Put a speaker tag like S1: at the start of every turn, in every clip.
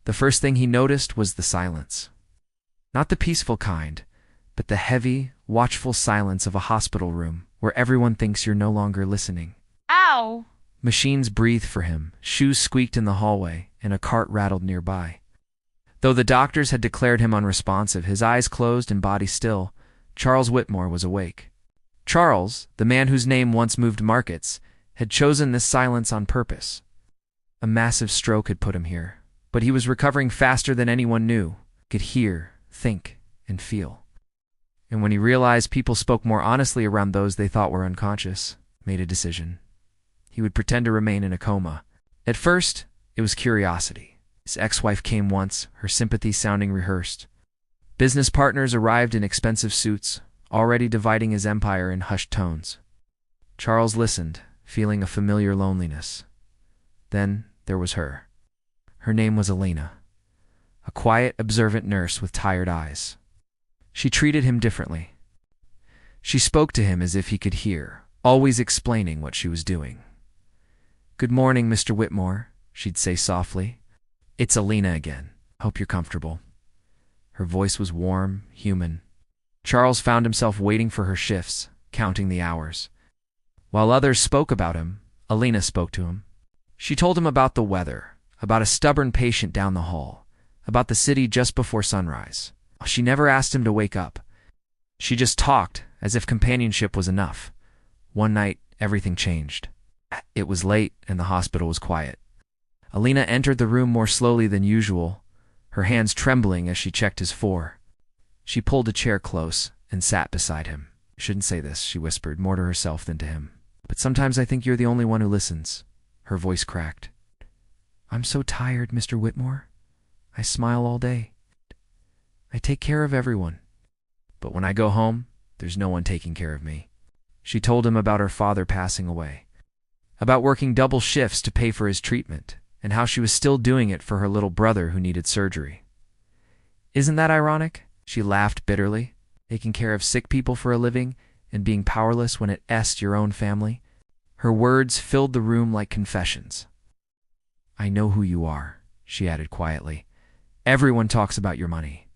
S1: The first thing he noticed was the silence. Not the peaceful kind, but the heavy, watchful silence of a hospital room where everyone thinks you're no longer listening.
S2: Ow!
S1: Machines breathed for him, shoes squeaked in the hallway, and a cart rattled nearby. Though the doctors had declared him unresponsive, his eyes closed and body still, Charles Whitmore was awake. Charles, the man whose name once moved markets, had chosen this silence on purpose. A massive stroke had put him here, but he was recovering faster than anyone knew, could hear, think, and feel. And when he realized people spoke more honestly around those they thought were unconscious, made a decision. He would pretend to remain in a coma. At first, it was curiosity. His ex-wife came once, her sympathy sounding rehearsed. Business partners arrived in expensive suits, already dividing his empire in hushed tones. Charles listened, feeling a familiar loneliness. Then there was her. Her name was Elena, a quiet, observant nurse with tired eyes. She treated him differently. She spoke to him as if he could hear, always explaining what she was doing. "Good morning, Mr. Whitmore," she'd say softly. "It's Elena again. Hope you're comfortable." Her voice was warm, human. Charles found himself waiting for her shifts, counting the hours. While others spoke about him, Elena spoke to him. She told him about the weather, about a stubborn patient down the hall, about the city just before sunrise. She never asked him to wake up. She just talked, as if companionship was enough. One night, everything changed. It was late, and the hospital was quiet. Elena entered the room more slowly than usual, her hands trembling as she checked his IV. She pulled a chair close and sat beside him. "You shouldn't say this," she whispered, more to herself than to him. "But sometimes I think you're the only one who listens." Her voice cracked. "I'm so tired, Mr. Whitmore. I smile all day. I take care of everyone. But when I go home, there's no one taking care of me." She told him about her father passing away, about working double shifts to pay for his treatment, and how she was still doing it for her little brother who needed surgery. "Isn't that ironic?" She laughed bitterly. "Taking care of sick people for a living and being powerless when it est your own family." Her words filled the room like confessions. "I know who you are," she added quietly. "Everyone talks about your money.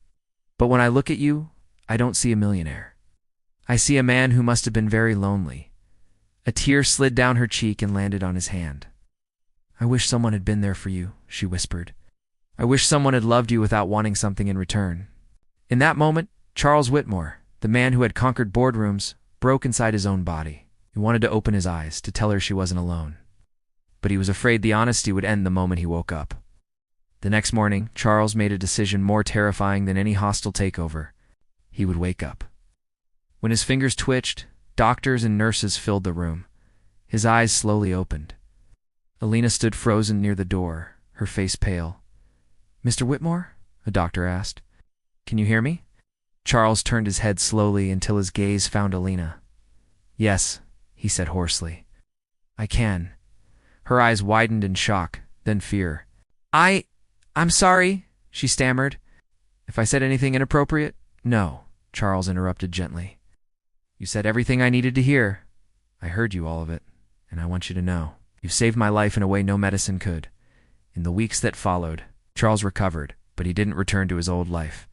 S1: But when I look at you, I don't see a millionaire. I see a man who must have been very lonely." A tear slid down her cheek and landed on his hand. "I wish someone had been there for you," she whispered. "I wish someone had loved you without wanting something in return." In that moment, Charles Whitmore, the man who had conquered boardrooms, broke inside his own body. He wanted to open his eyes, to tell her she wasn't alone. But he was afraid the honesty would end the moment he woke up. The next morning, Charles made a decision more terrifying than any hostile takeover. He would wake up. When his fingers twitched, doctors and nurses filled the room. His eyes slowly opened. Elena stood frozen near the door, her face pale. "Mr. Whitmore?" a doctor asked. "Can you hear me?" Charles turned his head slowly until his gaze found Elena. "Yes," he said hoarsely. "I can." Her eyes widened in shock, then fear. I'm sorry," she stammered. "If I said anything inappropriate?" "No," Charles interrupted gently. "You said everything I needed to hear. I heard you, all of it, and I want you to know. You've saved my life in a way no medicine could." In the weeks that followed, Charles recovered, but he didn't return to his old life.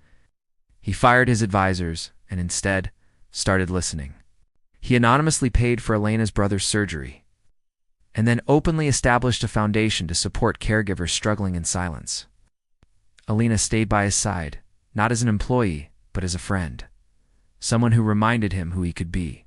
S1: He fired his advisors and instead started listening. He anonymously paid for Elena's brother's surgery and then openly established a foundation to support caregivers struggling in silence. Elena stayed by his side, not as an employee, but as a friend, someone who reminded him who he could be.